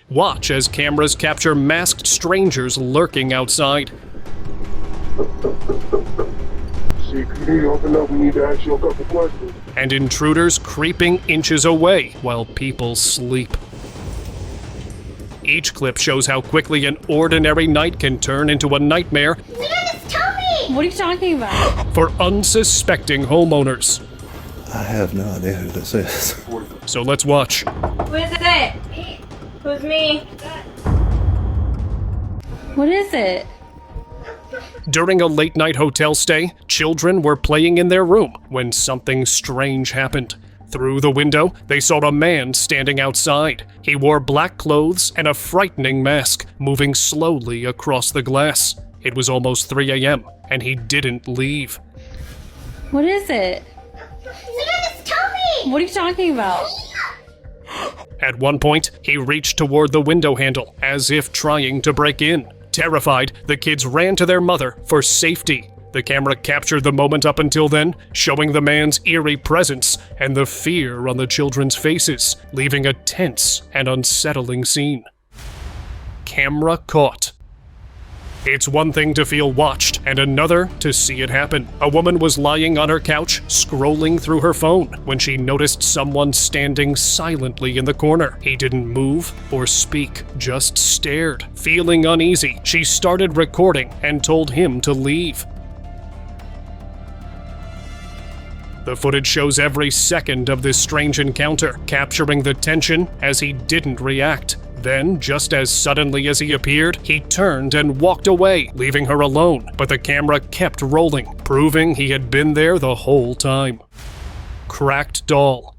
Watch as cameras capture masked strangers lurking outside. CCTV, open up, we need to ask you a couple questions. And intruders creeping inches away while people sleep. Each clip shows how quickly an ordinary night can turn into a nightmare. Just tell me! What are you talking about? For unsuspecting homeowners. I have no idea who this is. So let's watch. Who is it? Who's me? What is it? During a late-night hotel stay, children were playing in their room when something strange happened. Through the window, they saw a man standing outside. He wore black clothes and a frightening mask, moving slowly across the glass. It was almost 3 a.m., and he didn't leave. What is it? Just tell me! What are you talking about? At one point, he reached toward the window handle, as if trying to break in. Terrified, the kids ran to their mother for safety. The camera captured the moment up until then, showing the man's eerie presence and the fear on the children's faces, leaving a tense and unsettling scene. Camera caught. It's one thing to feel watched, and another to see it happen. A woman was lying on her couch, scrolling through her phone, when she noticed someone standing silently in the corner. He didn't move or speak, just stared. Feeling uneasy, she started recording and told him to leave. The footage shows every second of this strange encounter, capturing the tension as he didn't react. Then, just as suddenly as he appeared, he turned and walked away, leaving her alone, but the camera kept rolling, proving he had been there the whole time. Cracked doll.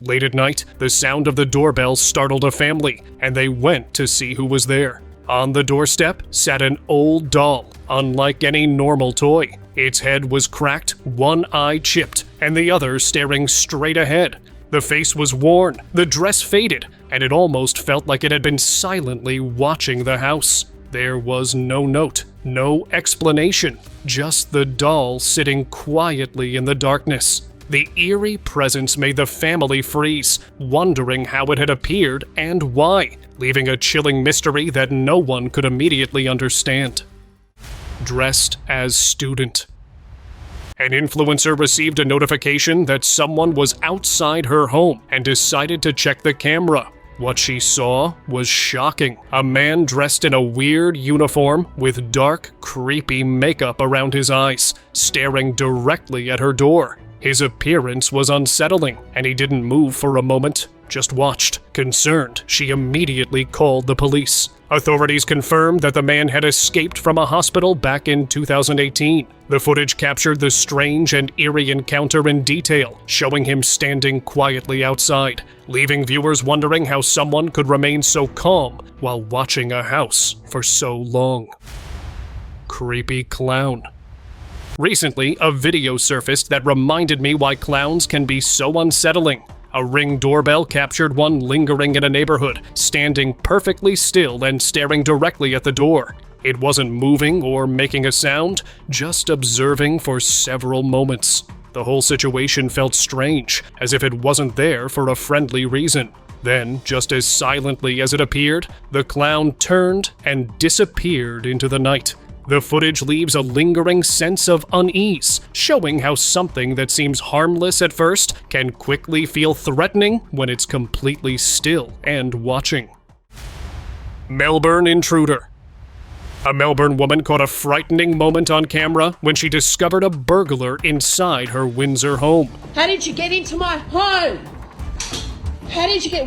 Late at night, the sound of the doorbell startled a family, and they went to see who was there. On the doorstep sat an old doll, unlike any normal toy. Its head was cracked, one eye chipped, and the other staring straight ahead. The face was worn, the dress faded, and it almost felt like it had been silently watching the house. There was no note, no explanation, just the doll sitting quietly in the darkness. The eerie presence made the family freeze, wondering how it had appeared and why, leaving a chilling mystery that no one could immediately understand. Dressed as student. An influencer received a notification that someone was outside her home and decided to check the camera. What she saw was shocking. A man dressed in a weird uniform with dark, creepy makeup around his eyes, staring directly at her door. His appearance was unsettling, and he didn't move for a moment, just watched. Concerned, she immediately called the police. Authorities confirmed that the man had escaped from a hospital back in 2018. The footage captured the strange and eerie encounter in detail, showing him standing quietly outside, leaving viewers wondering how someone could remain so calm while watching a house for so long. Creepy clown. Recently, a video surfaced that reminded me why clowns can be so unsettling. A Ring doorbell captured one lingering in a neighborhood, standing perfectly still and staring directly at the door. It wasn't moving or making a sound, just observing for several moments. The whole situation felt strange, as if it wasn't there for a friendly reason. Then, just as silently as it appeared, the clown turned and disappeared into the night. The footage leaves a lingering sense of unease, showing how something that seems harmless at first can quickly feel threatening when it's completely still and watching. Melbourne intruder. A Melbourne woman caught a frightening moment on camera when she discovered a burglar inside her Windsor home. How did you get into my home?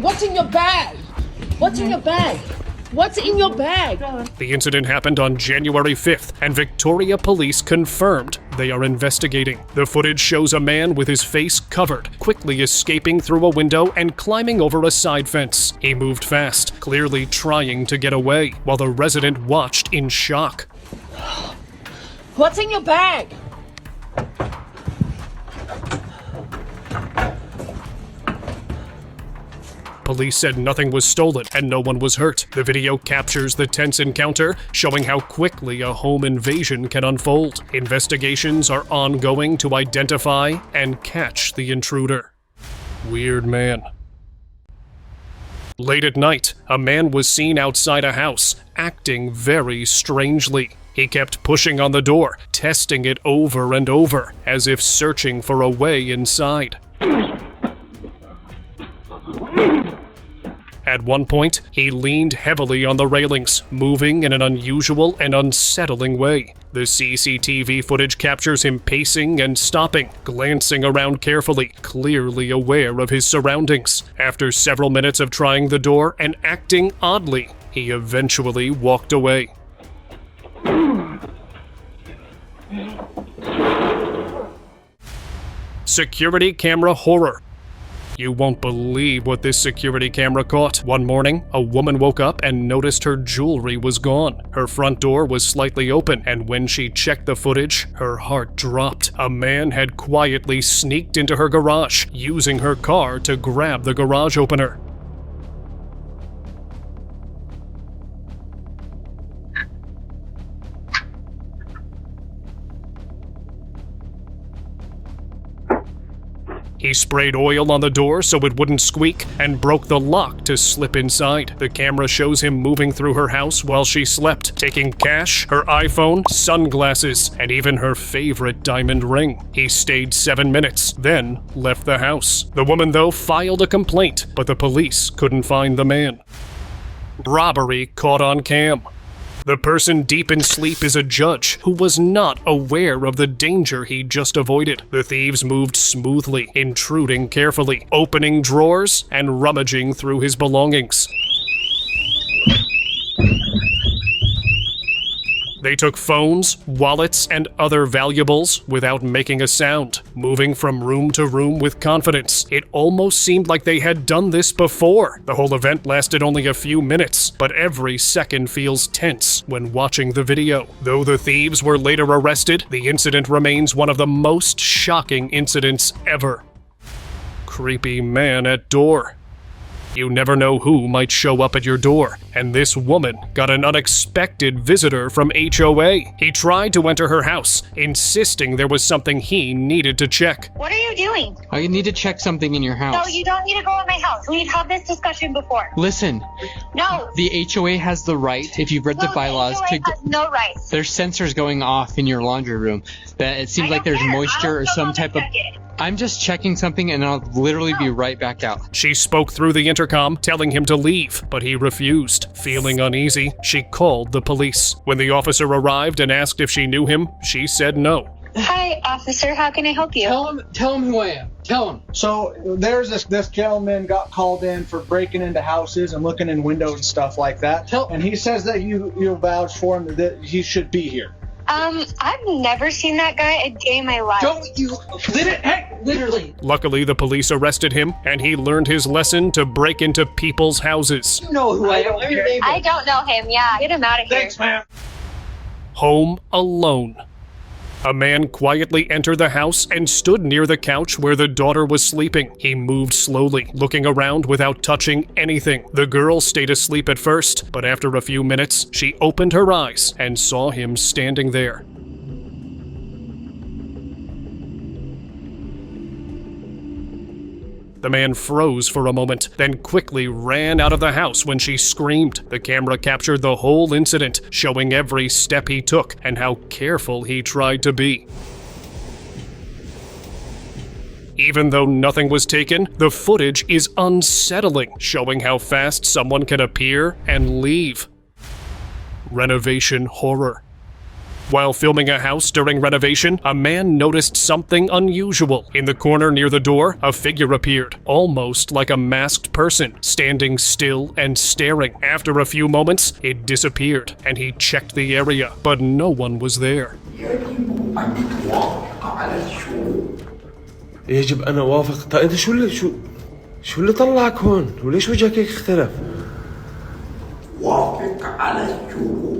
What's in your bag? What's in your bag? What's in your bag? The incident happened on January 5th, and Victoria Police confirmed they are investigating. The footage shows a man with his face covered, quickly escaping through a window and climbing over a side fence. He moved fast, clearly trying to get away, while the resident watched in shock. What's in your bag? Police said nothing was stolen and no one was hurt. The video captures the tense encounter, showing how quickly a home invasion can unfold. Investigations are ongoing to identify and catch the intruder. Weird man. Late at night, a man was seen outside a house, acting very strangely. He kept pushing on the door, testing it over and over, as if searching for a way inside. At one point, he leaned heavily on the railings, moving in an unusual and unsettling way. The CCTV footage captures him pacing and stopping, glancing around carefully, clearly aware of his surroundings. After several minutes of trying the door and acting oddly, he eventually walked away. Security camera horror. You won't believe what this security camera caught. One morning, a woman woke up and noticed her jewelry was gone. Her front door was slightly open, and when she checked the footage, her heart dropped. A man had quietly sneaked into her garage, using her car to grab the garage opener. He sprayed oil on the door so it wouldn't squeak and broke the lock to slip inside. The camera shows him moving through her house while she slept, taking cash, her iPhone, sunglasses, and even her favorite diamond ring. He stayed 7 minutes, then left the house. The woman, though, filed a complaint, but the police couldn't find the man. Robbery caught on cam. The person deep in sleep is a judge who was not aware of the danger he just avoided. The thieves moved smoothly, intruding carefully, opening drawers and rummaging through his belongings. They took phones, wallets, and other valuables without making a sound, moving from room to room with confidence. It almost seemed like they had done this before. The whole event lasted only a few minutes, but every second feels tense when watching the video. Though the thieves were later arrested, the incident remains one of the most shocking incidents ever. Creepy man at door. You never know who might show up at your door, and this woman got an unexpected visitor from HOA. He tried to enter her house, insisting there was something he needed to check. What are you doing? I need to check something in your house. No, you don't need to go in my house. We've had this discussion before. Listen. No. The HOA has the right, if you've read the bylaws, the HOA has no rights. There's sensors going off in your laundry room that it seems like there's moisture or some type of... I'm just checking something and I'll literally be right back out. She spoke through the intercom, telling him to leave, but he refused. Feeling uneasy, she called the police. When the officer arrived and asked if she knew him, she said no. Hi, officer. How can I help you? Tell him who I am. Tell him. So there's this gentleman got called in for breaking into houses and looking in windows and stuff like that. And he says that you vouch for him, that he should be here. I've never seen that guy a day in my life. Don't you... Literally. Luckily, the police arrested him, and he learned his lesson to break into people's houses. You know who I am. I don't know him, yeah. Get him out of here. Thanks, man. Home alone. A man quietly entered the house and stood near the couch where the daughter was sleeping. He moved slowly, looking around without touching anything. The girl stayed asleep at first, but after a few minutes, she opened her eyes and saw him standing there. The man froze for a moment, then quickly ran out of the house when she screamed. The camera captured the whole incident, showing every step he took and how careful he tried to be. Even though nothing was taken, the footage is unsettling, showing how fast someone can appear and leave. Renovation horror. While filming a house during renovation, a man noticed something unusual. In the corner near the door, a figure appeared, almost like a masked person, standing still and staring. After a few moments, it disappeared, and he checked the area, but no one was there. يجب أن أوافق. طيب أنت شو اللي طلعك هون؟ وليش وجهك هيك اختلف؟ وافق على الشروط.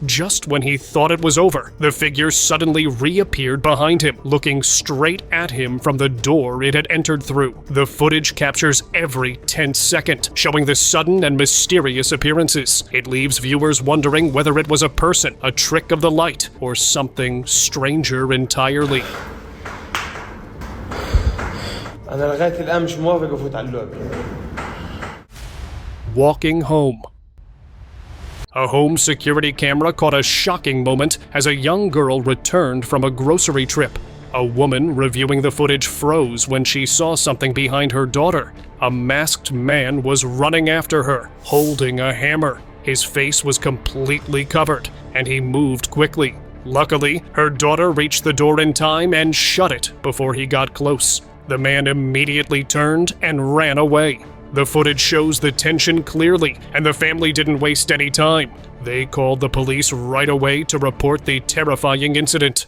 Just when he thought it was over, the figure suddenly reappeared behind him, looking straight at him from the door it had entered through. The footage captures every tense second, showing the sudden and mysterious appearances. It leaves viewers wondering whether it was a person, a trick of the light, or something stranger entirely. أنا لغاية الآن مش موافق أفوت على اللعبة. Walking home. A home security camera caught a shocking moment as a young girl returned from a grocery trip. A woman reviewing the footage froze when she saw something behind her daughter. A masked man was running after her, holding a hammer. His face was completely covered, and he moved quickly. Luckily, her daughter reached the door in time and shut it before he got close. The man immediately turned and ran away. The footage shows the tension clearly, and the family didn't waste any time. They called the police right away to report the terrifying incident.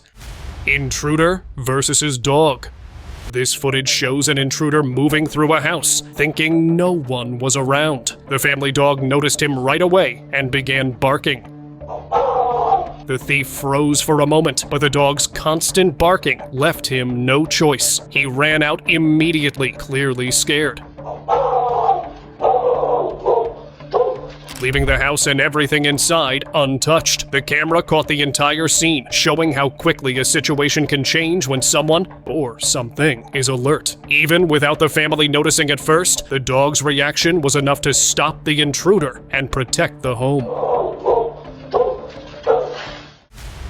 Intruder versus his dog. This footage shows an intruder moving through a house, thinking no one was around. The family dog noticed him right away and began barking. The thief froze for a moment, but the dog's constant barking left him no choice. He ran out immediately, clearly scared. Leaving the house and everything inside untouched. The camera caught the entire scene, showing how quickly a situation can change when someone, or something, is alert. Even without the family noticing at first, the dog's reaction was enough to stop the intruder and protect the home.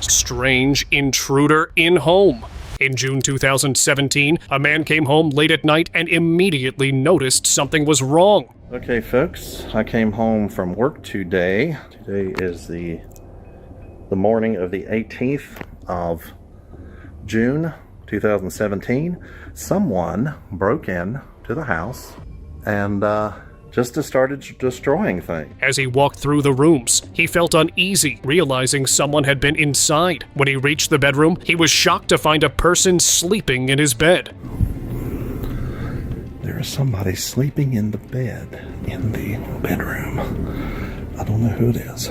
Strange intruder in home. In June 2017, a man came home late at night and immediately noticed something was wrong. Okay, folks, I came home from work today. Today is the morning of the 18th of June 2017. Someone broke in to the house and just started destroying things. As he walked through the rooms, he felt uneasy, realizing someone had been inside. When he reached the bedroom, he was shocked to find a person sleeping in his bed. There is somebody sleeping in the bed in the bedroom. I don't know who it is.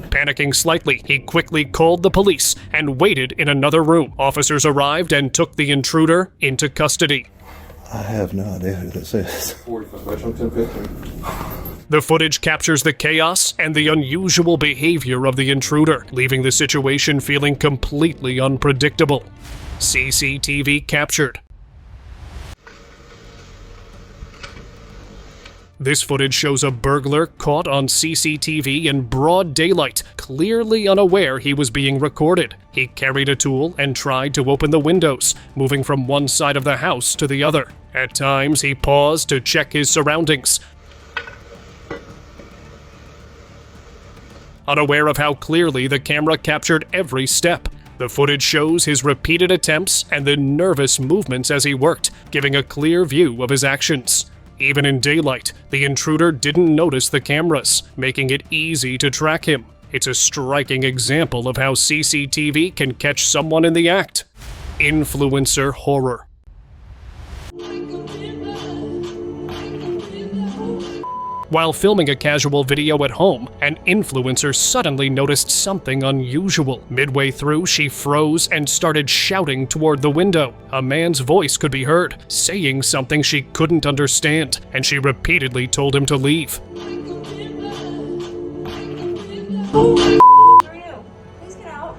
Panicking slightly, he quickly called the police and waited in another room. Officers arrived and took the intruder into custody. I have no idea who this is. The footage captures the chaos and the unusual behavior of the intruder, leaving the situation feeling completely unpredictable. CCTV captured. This footage shows a burglar caught on CCTV in broad daylight, clearly unaware he was being recorded. He carried a tool and tried to open the windows, moving from one side of the house to the other. At times, he paused to check his surroundings. Unaware of how clearly the camera captured every step. The footage shows his repeated attempts and the nervous movements as he worked, giving a clear view of his actions. Even in daylight, the intruder didn't notice the cameras, making it easy to track him. It's a striking example of how CCTV can catch someone in the act. Influencer horror. While filming a casual video at home, an influencer suddenly noticed something unusual. Midway through, she froze and started shouting toward the window. A man's voice could be heard, saying something she couldn't understand, and she repeatedly told him to leave. Please get out.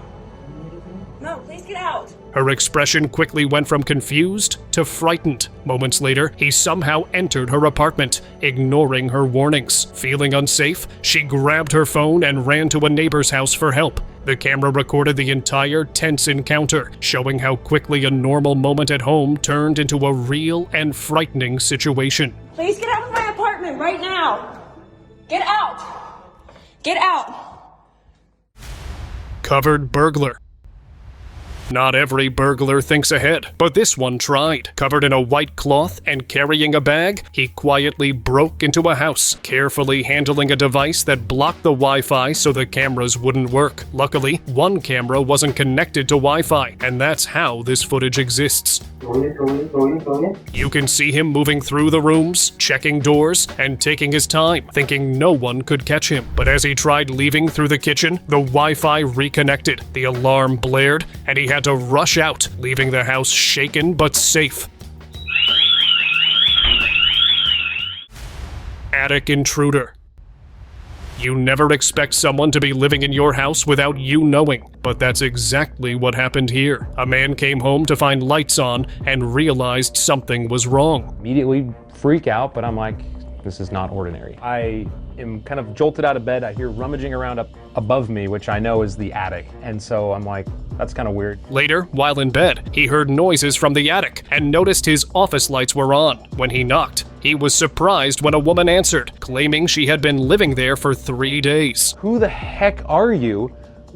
No, please get out. Her expression quickly went from confused to frightened. Moments later, he somehow entered her apartment, ignoring her warnings. Feeling unsafe, she grabbed her phone and ran to a neighbor's house for help. The camera recorded the entire tense encounter, showing how quickly a normal moment at home turned into a real and frightening situation. Please get out of my apartment right now. Get out. Get out. Covered burglar. Not every burglar thinks ahead, but this one tried. Covered in a white cloth and carrying a bag, he quietly broke into a house, carefully handling a device that blocked the Wi-Fi so the cameras wouldn't work. Luckily, one camera wasn't connected to Wi-Fi, and that's how this footage exists. You can see him moving through the rooms, checking doors, and taking his time, thinking no one could catch him. But as he tried leaving through the kitchen, the Wi-Fi reconnected, the alarm blared, and he had to rush out, leaving the house shaken but safe. Attic intruder. You never expect someone to be living in your house without you knowing, but that's exactly what happened here. A man came home to find lights on and realized something was wrong. Immediately freak out, but I'm like, this is not ordinary. I am kind of jolted out of bed. I hear rummaging around up above me, which I know is the attic. And so I'm like, that's kind of weird. Later, while in bed, he heard noises from the attic and noticed his office lights were on. When he knocked, he was surprised when a woman answered, claiming she had been living there for 3 days. Who the heck are you?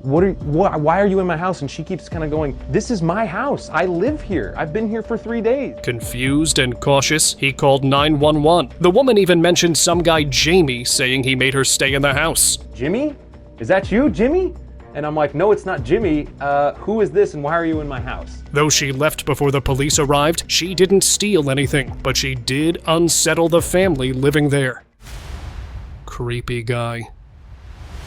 Why are you in my house? And she keeps kind of going, this is my house. I live here. I've been here for 3 days. Confused and cautious, he called 911. The woman even mentioned some guy Jamie saying he made her stay in the house. Jimmy? Is that you, Jimmy? And I'm like, no, it's not Jimmy. Who is this and why are you in my house? Though she left before the police arrived, she didn't steal anything, but she did unsettle the family living there. Creepy guy.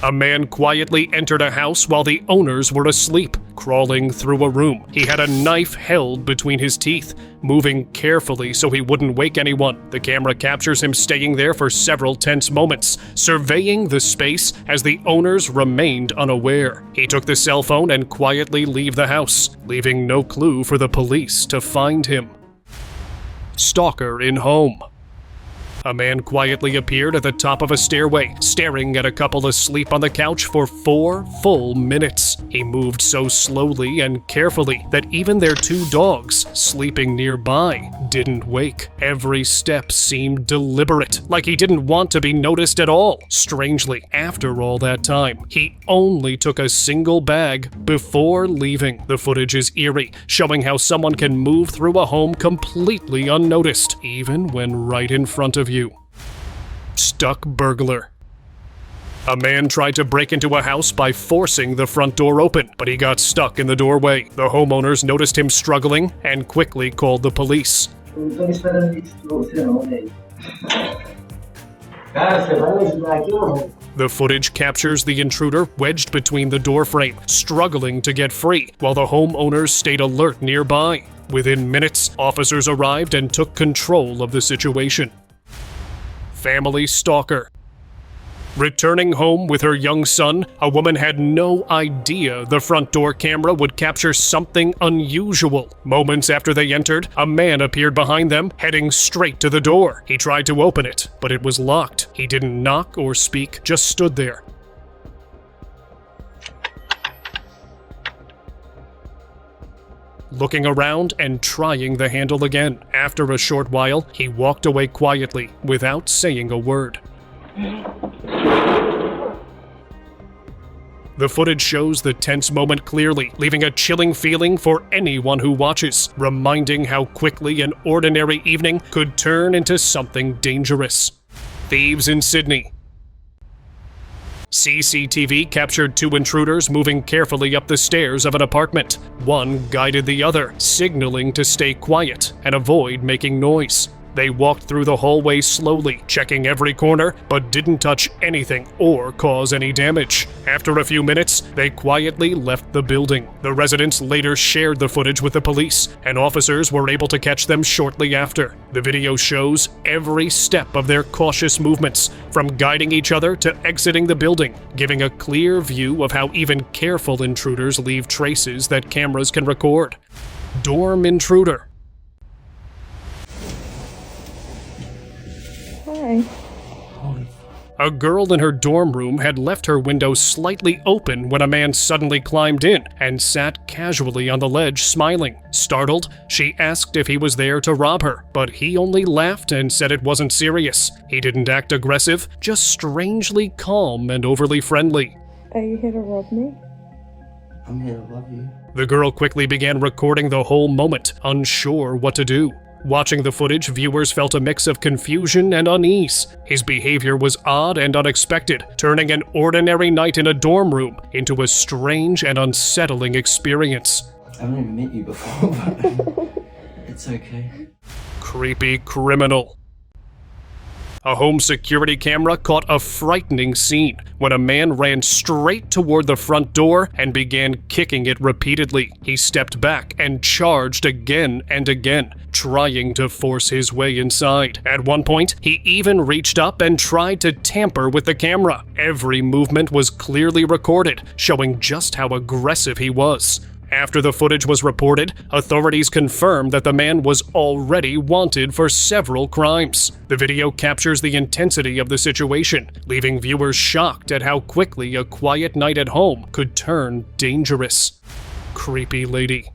A man quietly entered a house while the owners were asleep, crawling through a room. He had a knife held between his teeth, moving carefully so he wouldn't wake anyone. The camera captures him staying there for several tense moments, surveying the space as the owners remained unaware. He took the cell phone and quietly left the house, leaving no clue for the police to find him. Stalker in home. A man quietly appeared at the top of a stairway, staring at a couple asleep on the couch for 4 full minutes. He moved so slowly and carefully that even their 2 dogs, sleeping nearby, didn't wake. Every step seemed deliberate, like he didn't want to be noticed at all. Strangely, after all that time, he only took a single bag before leaving. The footage is eerie, showing how someone can move through a home completely unnoticed, even when right in front of you. Stuck burglar. A man tried to break into a house by forcing the front door open, but he got stuck in the doorway. The homeowners noticed him struggling and quickly called the police. The footage captures the intruder wedged between the door frame, struggling to get free, while the homeowners stayed alert nearby. Within minutes, officers arrived and took control of the situation. Family stalker. Returning home with her young son, a woman had no idea the front door camera would capture something unusual. Moments after they entered, a man appeared behind them, heading straight to the door. He tried to open it, but it was locked. He didn't knock or speak, just stood there. Looking around and trying the handle again. After a short while, he walked away quietly, without saying a word. The footage shows the tense moment clearly, leaving a chilling feeling for anyone who watches, reminding how quickly an ordinary evening could turn into something dangerous. Thieves in Sydney. CCTV captured 2 intruders moving carefully up the stairs of an apartment. One guided the other, signaling to stay quiet and avoid making noise. They walked through the hallway slowly, checking every corner, but didn't touch anything or cause any damage. After a few minutes, they quietly left the building. The residents later shared the footage with the police, and officers were able to catch them shortly after. The video shows every step of their cautious movements, from guiding each other to exiting the building, giving a clear view of how even careful intruders leave traces that cameras can record. Dorm intruder. Hi. A girl in her dorm room had left her window slightly open when a man suddenly climbed in and sat casually on the ledge smiling. Startled, she asked if he was there to rob her, but he only laughed and said it wasn't serious. He didn't act aggressive, just strangely calm and overly friendly. Are you here to rob me? I'm here to love you. The girl quickly began recording the whole moment, unsure what to do. Watching the footage, viewers felt a mix of confusion and unease. His behavior was odd and unexpected, turning an ordinary night in a dorm room into a strange and unsettling experience. I haven't even met you before, but it's okay. Creepy criminal. A home security camera caught a frightening scene when a man ran straight toward the front door and began kicking it repeatedly. He stepped back and charged again and again, trying to force his way inside. At one point, he even reached up and tried to tamper with the camera. Every movement was clearly recorded, showing just how aggressive he was. After the footage was reported, authorities confirmed that the man was already wanted for several crimes. The video captures the intensity of the situation, leaving viewers shocked at how quickly a quiet night at home could turn dangerous. Creepy lady.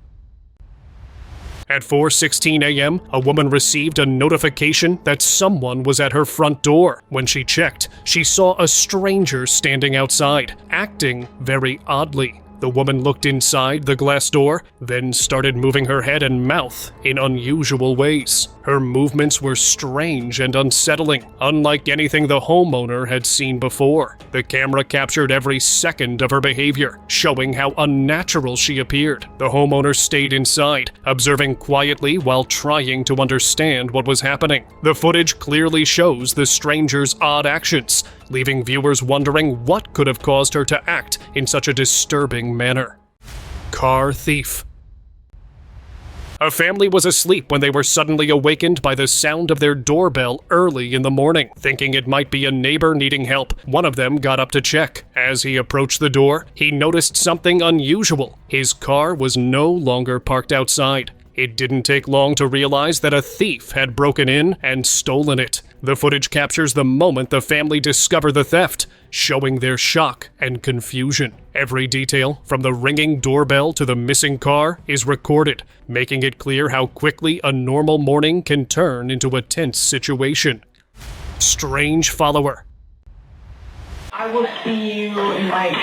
At 4:16 a.m., a woman received a notification that someone was at her front door. When she checked, she saw a stranger standing outside, acting very oddly. The woman looked inside the glass door, then started moving her head and mouth in unusual ways. Her movements were strange and unsettling, unlike anything the homeowner had seen before. The camera captured every second of her behavior, showing how unnatural she appeared. The homeowner stayed inside, observing quietly while trying to understand what was happening. The footage clearly shows the stranger's odd actions, leaving viewers wondering what could have caused her to act in such a disturbing manner. Car thief. A family was asleep when they were suddenly awakened by the sound of their doorbell early in the morning. Thinking it might be a neighbor needing help, one of them got up to check. As he approached the door, he noticed something unusual. His car was no longer parked outside. It didn't take long to realize that a thief had broken in and stolen it. The footage captures the moment the family discovered the theft, showing their shock and confusion. Every detail, from the ringing doorbell to the missing car, is recorded, making it clear how quickly a normal morning can turn into a tense situation. Strange follower. I will see you in like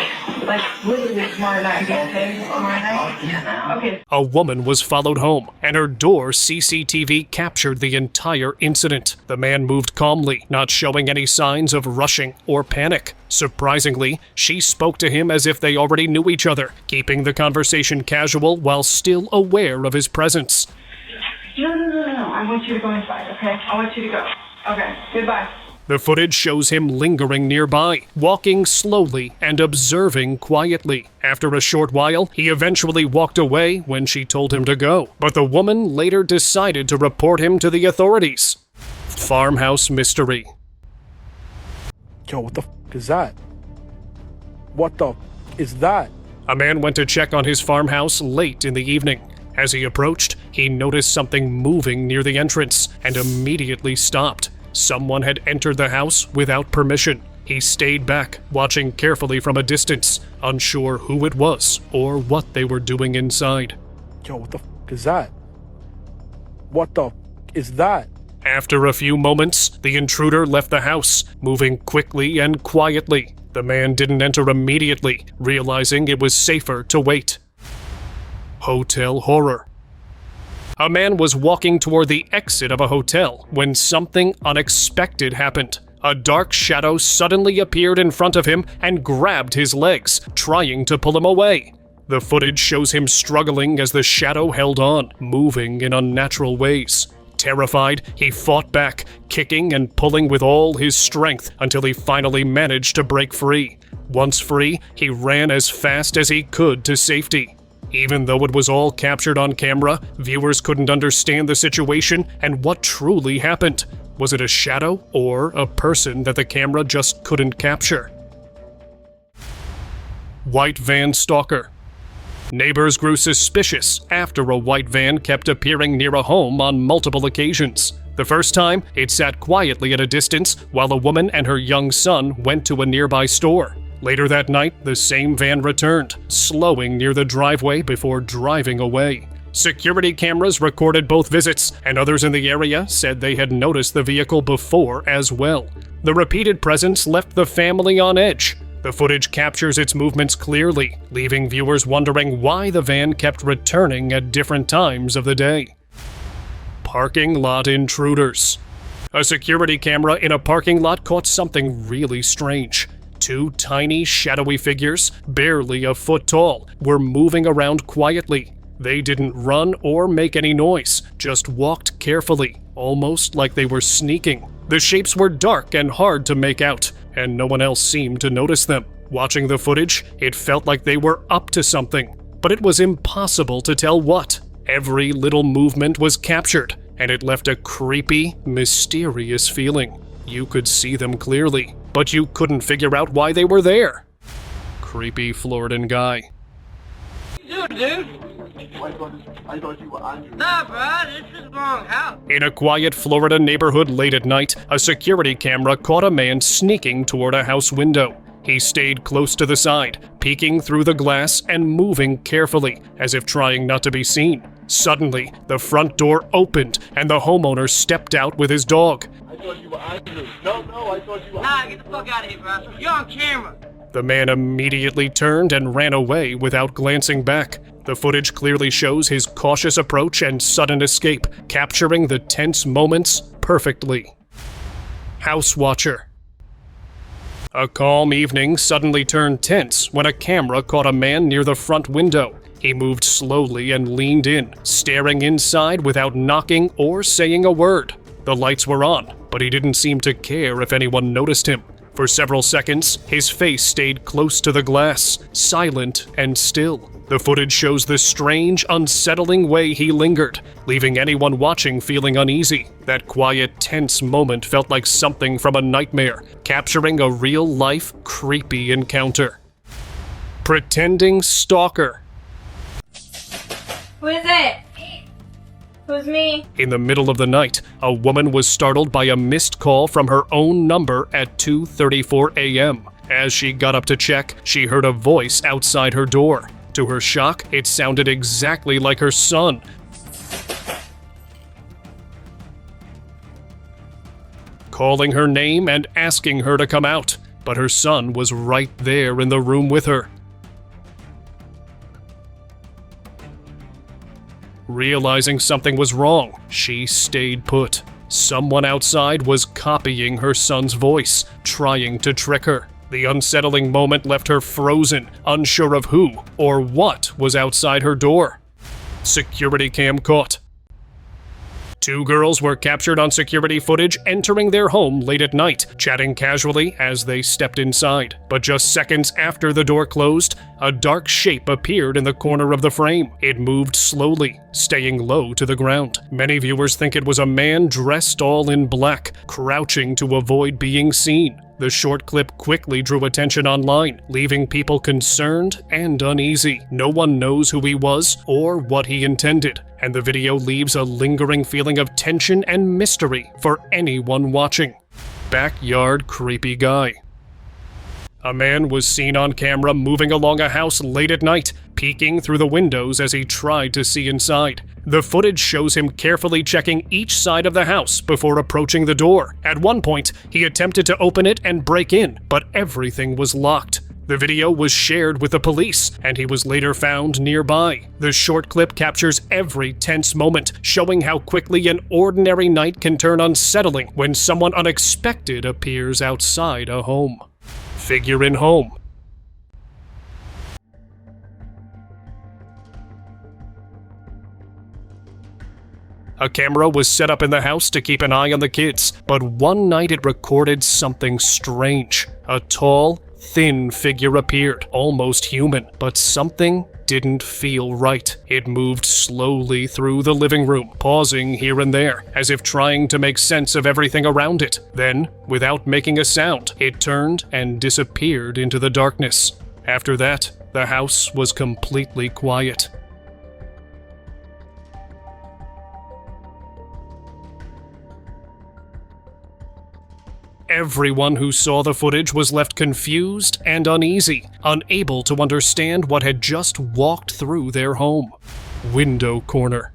literally tomorrow night. Okay, tomorrow night? Yeah. Okay. A woman was followed home, and her door CCTV captured the entire incident. The man moved calmly, not showing any signs of rushing or panic. Surprisingly, she spoke to him as if they already knew each other, keeping the conversation casual while still aware of his presence. No. I want you to go inside, okay? I want you to go. Okay, goodbye. The footage shows him lingering nearby, walking slowly and observing quietly. After a short while, he eventually walked away when she told him to go, but the woman later decided to report him to the authorities. Farmhouse mystery. Yo, what the f*** is that? What the f*** is that? A man went to check on his farmhouse late in the evening. As he approached, he noticed something moving near the entrance and immediately stopped. Someone had entered the house without permission. He stayed back, watching carefully from a distance, unsure who it was or what they were doing inside. Yo, what the f*** is that? What the f*** is that? After a few moments, the intruder left the house, moving quickly and quietly. The man didn't enter immediately, realizing it was safer to wait. Hotel horror. A man was walking toward the exit of a hotel when something unexpected happened. A dark shadow suddenly appeared in front of him and grabbed his legs, trying to pull him away. The footage shows him struggling as the shadow held on, moving in unnatural ways. Terrified, he fought back, kicking and pulling with all his strength until he finally managed to break free. Once free, he ran as fast as he could to safety. Even though it was all captured on camera, viewers couldn't understand the situation and what truly happened. Was it a shadow or a person that the camera just couldn't capture? White van stalker. Neighbors grew suspicious after a white van kept appearing near a home on multiple occasions. The first time, it sat quietly at a distance while a woman and her young son went to a nearby store. Later that night, the same van returned, slowing near the driveway before driving away. Security cameras recorded both visits, and others in the area said they had noticed the vehicle before as well. The repeated presence left the family on edge. The footage captures its movements clearly, leaving viewers wondering why the van kept returning at different times of the day. Parking lot intruders. A security camera in a parking lot caught something really strange. Two tiny, shadowy figures, barely a foot tall, were moving around quietly. They didn't run or make any noise, just walked carefully, almost like they were sneaking. The shapes were dark and hard to make out, and no one else seemed to notice them. Watching the footage, it felt like they were up to something, but it was impossible to tell what. Every little movement was captured, and it left a creepy, mysterious feeling. You could see them clearly, but you couldn't figure out why they were there. Creepy Floridan guy. Dude. I thought you were Andrew. Nah, bro, this is the wrong house. In a quiet Florida neighborhood late at night, a security camera caught a man sneaking toward a house window. He stayed close to the side, peeking through the glass and moving carefully, as if trying not to be seen. Suddenly, the front door opened and the homeowner stepped out with his dog. I thought you were Andrew. No, I thought you were Nah, get the fuck out of here, bro. You're on camera. The man immediately turned and ran away without glancing back. The footage clearly shows his cautious approach and sudden escape, capturing the tense moments perfectly. House Watcher. A calm evening suddenly turned tense when a camera caught a man near the front window. He moved slowly and leaned in, staring inside without knocking or saying a word. The lights were on, but he didn't seem to care if anyone noticed him. For several seconds, his face stayed close to the glass, silent and still. The footage shows the strange, unsettling way he lingered, leaving anyone watching feeling uneasy. That quiet, tense moment felt like something from a nightmare, capturing a real-life, creepy encounter. Pretending Stalker. Who is it? Who's me? In the middle of the night, a woman was startled by a missed call from her own number at 2:34 a.m. As she got up to check, she heard a voice outside her door. To her shock, it sounded exactly like her son. Calling her name and asking her to come out, but her son was right there in the room with her. Realizing something was wrong, she stayed put. Someone outside was copying her son's voice, trying to trick her. The unsettling moment left her frozen, unsure of who or what was outside her door. Security cam caught. Two girls were captured on security footage entering their home late at night, chatting casually as they stepped inside. But just seconds after the door closed, a dark shape appeared in the corner of the frame. It moved slowly, staying low to the ground. Many viewers think it was a man dressed all in black, crouching to avoid being seen. The short clip quickly drew attention online, leaving people concerned and uneasy. No one knows who he was or what he intended, and the video leaves a lingering feeling of tension and mystery for anyone watching. Backyard creepy guy. A man was seen on camera moving along a house late at night, peeking through the windows as he tried to see inside. The footage shows him carefully checking each side of the house before approaching the door. At one point, he attempted to open it and break in, but everything was locked. The video was shared with the police, and he was later found nearby. The short clip captures every tense moment, showing how quickly an ordinary night can turn unsettling when someone unexpected appears outside a home. Figure in home. A camera was set up in the house to keep an eye on the kids, but one night it recorded something strange. A tall, thin figure appeared, almost human, but something didn't feel right. It moved slowly through the living room, pausing here and there, as if trying to make sense of everything around it. Then, without making a sound, it turned and disappeared into the darkness. After that, the house was completely quiet. Everyone who saw the footage was left confused and uneasy, unable to understand what had just walked through their home. Window corner.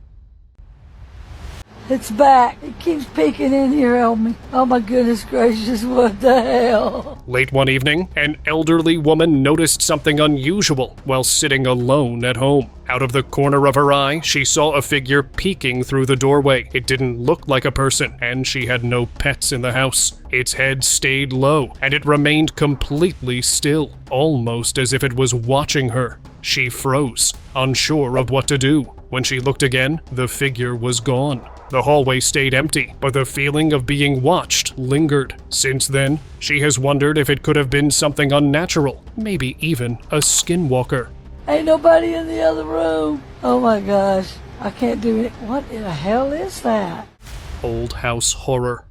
It's back. It keeps peeking in here on me. Oh my goodness gracious, what the hell? Late one evening, an elderly woman noticed something unusual while sitting alone at home. Out of the corner of her eye, she saw a figure peeking through the doorway. It didn't look like a person, and she had no pets in the house. Its head stayed low, and it remained completely still, almost as if it was watching her. She froze, unsure of what to do. When she looked again, the figure was gone. The hallway stayed empty, but the feeling of being watched lingered. Since then, she has wondered if it could have been something unnatural, maybe even a skinwalker. Ain't nobody in the other room. Oh my gosh, I can't do it. What in the hell is that? Old house horror.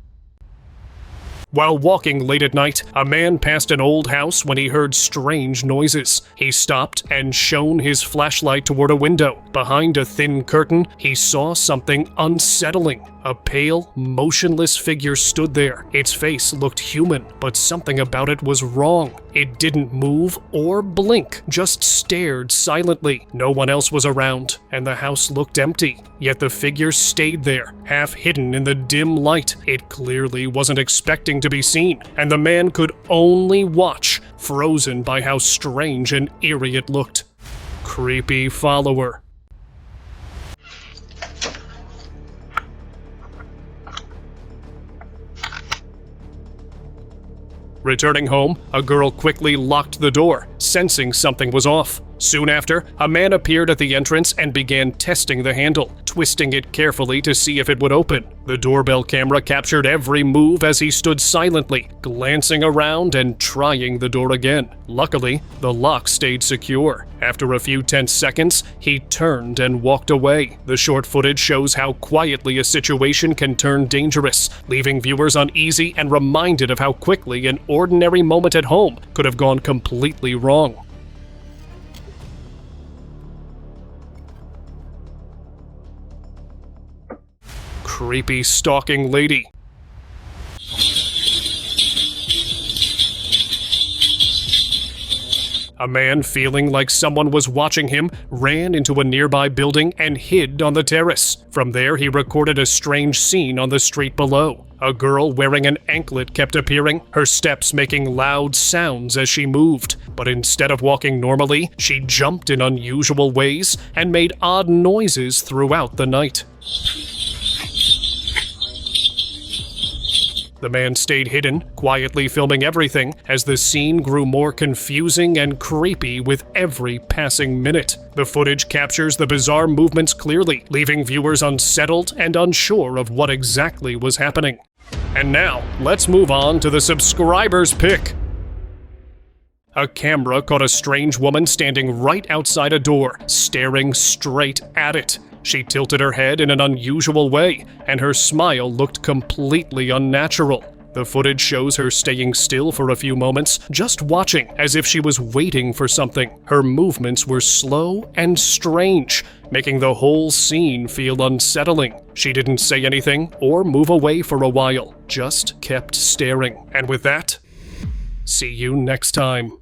While walking late at night, a man passed an old house when he heard strange noises. He stopped and shone his flashlight toward a window. Behind a thin curtain, he saw something unsettling. A pale, motionless figure stood there. Its face looked human, but something about it was wrong. It didn't move or blink, just stared silently. No one else was around, and the house looked empty. Yet the figure stayed there, half hidden in the dim light. It clearly wasn't expecting to be seen, and the man could only watch, frozen by how strange and eerie it looked. Creepy follower. Returning home, a girl quickly locked the door, sensing something was off. Soon after, a man appeared at the entrance and began testing the handle, twisting it carefully to see if it would open. The doorbell camera captured every move as he stood silently, glancing around and trying the door again. Luckily, the lock stayed secure. After a few tense seconds, he turned and walked away. The short footage shows how quietly a situation can turn dangerous, leaving viewers uneasy and reminded of how quickly an ordinary moment at home could have gone completely wrong. Creepy stalking lady. A man, feeling like someone was watching him, ran into a nearby building and hid on the terrace. From there, he recorded a strange scene on the street below. A girl wearing an anklet kept appearing, her steps making loud sounds as she moved. But instead of walking normally, she jumped in unusual ways and made odd noises throughout the night. The man stayed hidden, quietly filming everything as the scene grew more confusing and creepy with every passing minute. The footage captures the bizarre movements clearly, leaving viewers unsettled and unsure of what exactly was happening. And now, let's move on to the subscriber's pick. A camera caught a strange woman standing right outside a door, staring straight at it. She tilted her head in an unusual way, and her smile looked completely unnatural. The footage shows her staying still for a few moments, just watching, as if she was waiting for something. Her movements were slow and strange, making the whole scene feel unsettling. She didn't say anything or move away for a while, just kept staring. And with that, see you next time.